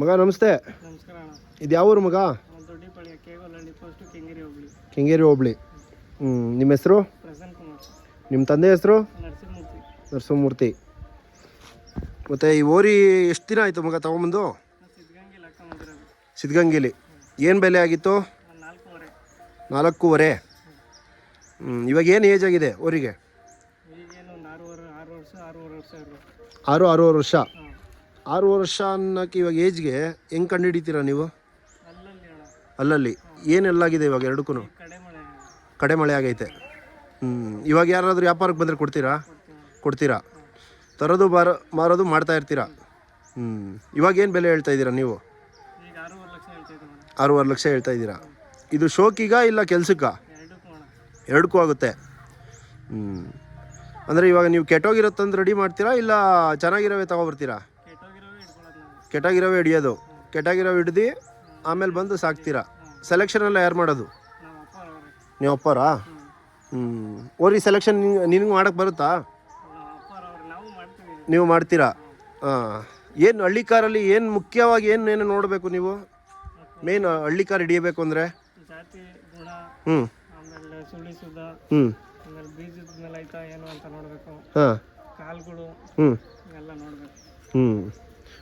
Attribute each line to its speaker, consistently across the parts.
Speaker 1: ಮಗ ನಮಸ್ತೆ.
Speaker 2: ನಮಸ್ಕಾರ ಅಣ್ಣ.
Speaker 1: ಇದು ಯಾವ ಊರು ಮಗ?
Speaker 2: ದೊಡ್ಡಿಪಾಳ್ಯ ಕೇಗೋಲಹಳ್ಳಿ ಪೋಸ್ಟು ಕೆಂಗೇರಿ ಹೋಬಳಿ.
Speaker 1: ಕೆಂಗೇರಿ ಹೋಬಳಿ. ನಿಮ್ಮ ಹೆಸರು?
Speaker 2: ಪ್ರಸನ್ನ ಕುಮಾರ್.
Speaker 1: ನಿಮ್ಮ ತಂದೆ ಹೆಸರು?
Speaker 2: ನರಸಿಂಹಮೂರ್ತಿ.
Speaker 1: ನರಸಿಂಹಮೂರ್ತಿ. ಮತ್ತು ಈ ಓರಿ ಎಷ್ಟು ದಿನ ಆಯಿತು ಮಗ ತೊಗೊಂಬಂದು?
Speaker 2: ಸಿದ್ಧಗಂಗೆಲಿ ಹಾಕೊಂಬಂದಿರೋದು.
Speaker 1: ಸಿದ್ಧಗಂಗೆಲಿ. ಏನು ಬೆಲೆ ಆಗಿತ್ತು?
Speaker 2: 4.5.
Speaker 1: 4.5. ಇವಾಗ ಏನು ಏಜ್ ಆಗಿದೆ ಓರಿಗೆ?
Speaker 2: ಈಗೇನು 6 ವರ್ಷ 6.5 ವರ್ಷ ಇರಬೇಕು.
Speaker 1: 6.5 ವರ್ಷ.
Speaker 2: ಹಾಂ.
Speaker 1: 6 ವರ್ಷ ಅನ್ನೋಕ್ಕೆ ಇವಾಗ ಏಜ್ಗೆ ಹೆಂಗೆ ಕಂಡು ಹಿಡಿತೀರಾ ನೀವು?
Speaker 2: ಅಲ್ಲಲ್ಲಿ ಅಣ್ಣ.
Speaker 1: ಅಲ್ಲಲ್ಲಿ ಏನೆಲ್ಲಾಗಿದೆ ಇವಾಗ ಎರಡಕ್ಕೂ?
Speaker 2: ಕಡೆ ಮಳೆ.
Speaker 1: ಕಡೆ ಮಳೆ ಆಗೈತೆ. ಇವಾಗ ಯಾರಾದರೂ ವ್ಯಾಪಾರಕ್ಕೆ ಬಂದರೆ ಕೊಡ್ತೀರಾ? ಕೊಡ್ತೀರಾ. ತರೋದು ಮಾರೋದು ಮಾಡ್ತಾ ಇರ್ತೀರಾ. ಇವಾಗ ಏನು ಬೆಲೆ ಹೇಳ್ತಾ ಇದ್ದೀರಾ ನೀವು?
Speaker 2: ಈಗ 6.5 ಲಕ್ಷ ಹೇಳ್ತಾ ಇದ್ದೀವಿ.
Speaker 1: 6.5 ಲಕ್ಷ ಹೇಳ್ತಾ ಇದ್ದೀರಾ. ಇದು ಶೋಕಿಗ ಇಲ್ಲ ಕೆಲ್ಸಕ್ಕ? ಎರಡಕ್ಕೂ ಆಗುತ್ತೆ. ಅಂದರೆ ಇವಾಗ ನೀವು ಕೆಟ್ಟೋಗಿರೋ ತಂದು ರೆಡಿ ಮಾಡ್ತೀರಾ ಇಲ್ಲ ಚೆನ್ನಾಗಿರೋವೇ ತೊಗೊಬರ್ತೀರಾ? ಕೆಟ್ಟಾಗಿರೋವೇ ಹಿಡಿಯೋದು. ಕೆಟ್ಟಾಗಿರೋವು ಹಿಡ್ದು ಆಮೇಲೆ ಬಂದು ಸಾಕ್ತೀರಾ. ಸೆಲೆಕ್ಷನ್ ಎಲ್ಲ ಯಾರು ಮಾಡೋದು? ನೀವು ಅಪ್ಪಾರಾ? ಓರಿ ಸೆಲೆಕ್ಷನ್ ನಿನಗೆ ಮಾಡೋಕ್ಕೆ ಬರುತ್ತಾ? ನೀವು ಮಾಡ್ತೀರಾ. ಏನು ಹಳ್ಳಿ ಕಾರಲ್ಲಿ ಏನು ಮುಖ್ಯವಾಗಿ ಏನು ನೋಡಬೇಕು ನೀವು? ಮೇನ್ ಹಳ್ಳಿ ಕಾರ್ ಹಿಡಿಯಬೇಕು ಅಂದರೆ
Speaker 2: ಆಮೇಲೆ ಸುಳಿ ಸುದ್ದ, ಆಮೇಲೆ ಬೀಜದ ಮೇಲೆ ಆಯ್ತಾ ಏನು ಅಂತ ನೋಡಬೇಕು. ಕಾಲ್ಗಳು ಎಲ್ಲ ನೋಡಬೇಕು.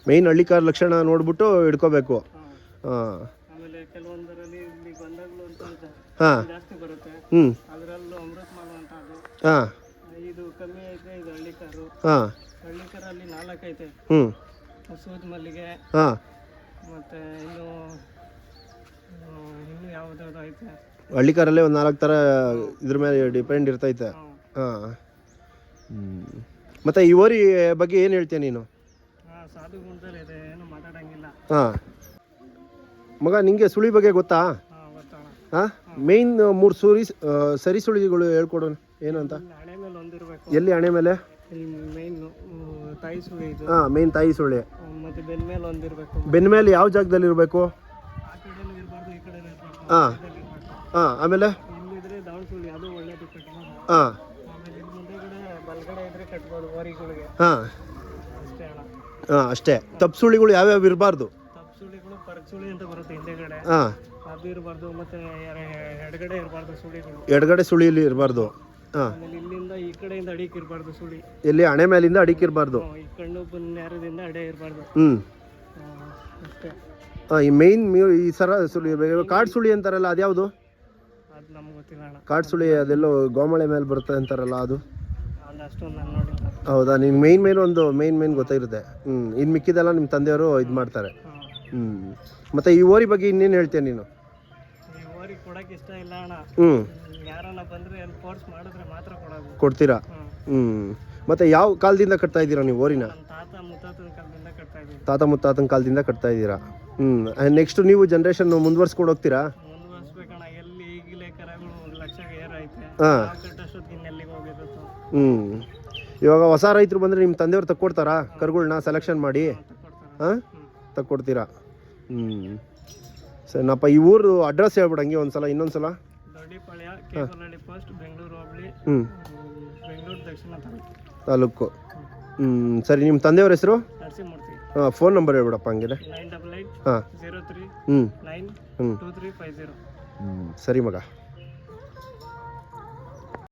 Speaker 1: ಮೇಯ್ನ್ ಹಳ್ಳಿ ಕಾರ್ ಲಕ್ಷಣ ನೋಡ್ಬಿಟ್ಟು ಹಿಡ್ಕೋಬೇಕು.
Speaker 2: ಆಮೇಲೆ ಕೆಲವೊಂದರಲ್ಲಿ ಇಲ್ಲಿ ಬಂದಾಗಲೂ ಅಂತ ಜಾಸ್ತಿ ಬರುತ್ತೆ. ಅದರಲ್ಲೂ ಅಮೃತಮಾಲು ಅಂತ ಅದು. ಇದು ಕಮ್ಮಿ ಐತೆ. ಇದು ಹಳ್ಳಿ ಕಾರು. ಹಳ್ಳಿ ಕಾರಲ್ಲಿ 4 ಐತೆ. ಸೂದ್ ಮಲ್ಲಿಗೆ, ಮತ್ತೆ ಇನ್ನು ಯಾವುದಾದ್ರು ಐತೆ.
Speaker 1: ಹಳ್ಳಿ ಕಾರಲ್ಲೇ ಒಂದು 4 ಥರ ಇದ್ರ ಮೇಲೆ ಡಿಪೆಂಡ್ ಇರ್ತೈತೆ. ಮತ್ತು ಈ ಓರಿ ಬಗ್ಗೆ ಏನು ಹೇಳ್ತೀಯ ನೀನು?
Speaker 2: ಸಾಧು ಗುಣದಲ್ಲಿ ಇದೆ, ಏನು ಮಾತಾಡಂಗಿಲ್ಲ.
Speaker 1: ಮಗ ನಿಂಗೆ ಸುಳಿ ಬಗ್ಗೆ ಗೊತ್ತಾ? ಮೇಯ್ನ್ 3 ಸರಿ ಸುಳಿಗಳು ಹೇಳ್ಕೊಡೋಣ ಏನು ಅಂತ.
Speaker 2: ಹಣೆ ಮೇಲೆ ಒಂದಿರಬೇಕು.
Speaker 1: ಎಲ್ಲಿ ಹಣೆ ಮೇಲೆ?
Speaker 2: ಮೇಯ್ನ್ ತಾಯಿ ಸುಳಿ ಇದು.
Speaker 1: ಮೇಯ್ನ್ ತಾಯಿ ಸುಳಿ.
Speaker 2: ಮತ್ತೆ ಬೆನ್ನ ಮೇಲೆ ಒಂದಿರಬೇಕು.
Speaker 1: ಬೆನ್ನ ಮೇಲೆ ಯಾವ ಜಾಗದಲ್ಲಿ ಇರಬೇಕು?
Speaker 2: ಆ ಕಡೆನೂ ಇರಬಾರ್ದು, ಈ ಕಡೆನೂ ಇರಬಾರ್ದು.
Speaker 1: ಆಮೇಲೆ
Speaker 2: ಇಲ್ಲಿದ್ರೆ ದಾವಣ ಸುಳಿ, ಅದು ಒಳ್ಳೇದು ಕಟ್ಬೋದು. ಆಮೇಲೆ ಇಲ್ಲಿ ಮುಂದೆಗಡೆ ಬಲಗಡೆ ಇದ್ರೆ ಕಟ್ಬೋದು ಓರಿಗಳಿಗೆ. ಅಷ್ಟೇ ಅಣ್ಣ.
Speaker 1: ಅಷ್ಟೇ. ತಪ್ಪು ಸುಳಿಗಳು ಯಾವ್ಯಾವ ಇರಬಾರ್ದು?
Speaker 2: ತಪ್ಪು ಸುಳಿಗಳು ಪರಕ್ ಸುಳಿ ಅಂತ ಬರುತ್ತೆ ಹಿಂದೆಗಡೆ, ಅದು ಇರಬಾರ್ದು. ಮತ್ತೆ ಎಡಗಡೆ ಇರಬಾರ್ದು ಸುಳಿಗಳು. ಎಡಗಡೆ
Speaker 1: ಸುಳಿಯಲ್ಲಿ ಇರಬಾರ್ದು.
Speaker 2: ಆಮೇಲೆ ಇಲ್ಲಿಂದ ಈ ಕಡೆಯಿಂದ ಅಡಿಕೆ ಇರಬಾರ್ದು ಸುಳಿ.
Speaker 1: ಎಲ್ಲಿ ಹಣೆ ಮೇಲಿಂದ ಅಡಿಕೆ ಇರಬಾರ್ದು.
Speaker 2: ಈ ಕಣ್ಣು ನೇರದಿಂದ ಅಡೆ ಇರಬಾರ್ದು. ಅಷ್ಟೇ.
Speaker 1: ಈ ಮೇಯ್ನ್ ಈ ಸರ ಸುಳಿ ಕಾಡು ಸುಳಿ ಅಂತಾರಲ್ಲ, ಅದ್ಯಾವುದು?
Speaker 2: ಅದು ನಮ್ಗೆ ಗೊತ್ತಿಲ್ಲ ಅಣ್ಣ.
Speaker 1: ಕಾಡು ಸುಳಿ ಅದೆಲ್ಲೋ ಗೋಮಳೆ ಮೇಲೆ ಬರುತ್ತೆ ಅಂತಾರಲ್ಲ, ಅದು
Speaker 2: ಅಷ್ಟೊಂದು ನಾನು ನೋಡಿಲ್ಲ.
Speaker 1: ಹೌದಾ? ನಿನ್ ಮೇನ್ ಗೊತ್ತಾಗಿರುತ್ತೆ. ಇನ್ನು ಮಿಕ್ಕಿದೆಲ್ಲ ನಿಮ್ಮ ತಂದೆಯವರು ಇದು ಮಾಡ್ತಾರೆ. ಮತ್ತೆ ಈ ಓರಿ ಬಗ್ಗೆ ಇನ್ನೇನು ಹೇಳ್ತೀಯ ನೀನು?
Speaker 2: ಈ ಓರಿ ಕೊಡಕ್ಕೆ ಇಷ್ಟ ಇಲ್ಲ ಅಣ್ಣ. ಯಾರನ್ನ ಬಂದ್ರೆ ಫೋರ್ಸ್ ಮಾಡಿದ್ರೆ ಮಾತ್ರ
Speaker 1: ಕೊಡ್ತೀರಾ. ಮತ್ತೆ ಯಾವ ಕಾಲದಿಂದ ಕಟ್ತಾ ಇದ್ದೀರಾ ನೀವು ಓರಿನ?
Speaker 2: ತಾತ ಮುತ್ತಾತನ ಕಾಲದಿಂದ ಕಟ್ತಾ ಇದ್ದೀವಿ.
Speaker 1: ತಾತ ಮುತ್ತಾತನ ಕಾಲದಿಂದ ಕಟ್ತಾ ಇದ್ದೀರಾ. ನೆಕ್ಸ್ಟ್ ನೀವು ಜನ್ರೇಷನ್ ಮುಂದುವರ್ಸ್ಕೊಂಡು ಹೋಗ್ತೀರಾ?
Speaker 2: ಮುಂದುವರ್ಸ್ಬೇಕಣ್ಣ. ಎಲ್ಲಿ ಈಗಲೇ ಕರಗಳು 1 ಲಕ್ಷಕ್ಕೆ ಏರೈತೆ. ಕಟ್ಟೋಷ್ಟೊತ್ತಿಗೆ ಇನ್ನೆಲ್ಲಿಗೆ ಹೋಗಿದ್ದು.
Speaker 1: ಇವಾಗ ಹೊಸ ರೈತರು ಬಂದರೆ ನಿಮ್ಮ ತಂದೆಯವ್ರು ತಕ್ಕೊಡ್ತಾರಾ ಕರುಗಳನ್ನ ಸೆಲೆಕ್ಷನ್ ಮಾಡಿ? ತಕ್ಕೊಡ್ತೀರಾ. ಸರಿನಪ್ಪ. ಈ ಊರು ಅಡ್ರೆಸ್ ಹೇಳ್ಬಿಡು ಹಂಗೆ ಒಂದ್ಸಲ, ಇನ್ನೊಂದ್ಸಲ.
Speaker 2: ದೊಡ್ಡಿಪಾಳ್ಯ ಕೇಗೋಲಹಳ್ಳಿ ಪೋಸ್ಟ್, ಬೆಂಗಳೂರು ಹೋಬಳಿ, ಬೆಂಗಳೂರು ದಕ್ಷಿಣ
Speaker 1: ತಾಲೂಕು. ಸರಿ. ನಿಮ್ಮ ತಂದೆಯವ್ರ ಹೆಸರು?
Speaker 2: ನರಸಿಂಹಮೂರ್ತಿ.
Speaker 1: ಫೋನ್ ನಂಬರ್ ಹೇಳ್ಬಿಡಪ್ಪ ಹಂಗೆ.
Speaker 2: 988 03 92350.
Speaker 1: ಸರಿ ಮಗ.